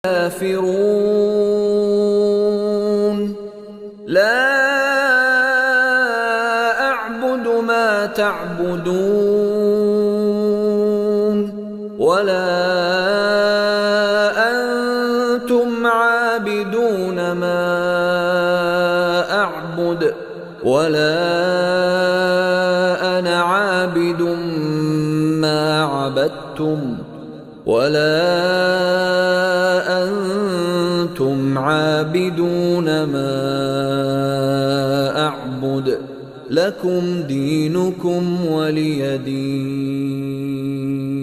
الكافرون لا أعبد ما تعبدون ولا أنتم عابدون ما أعبد ولا أنا عابد ما عبدتم ولا أنتم عابدون ما أعبد لكم دينكم ولي دين.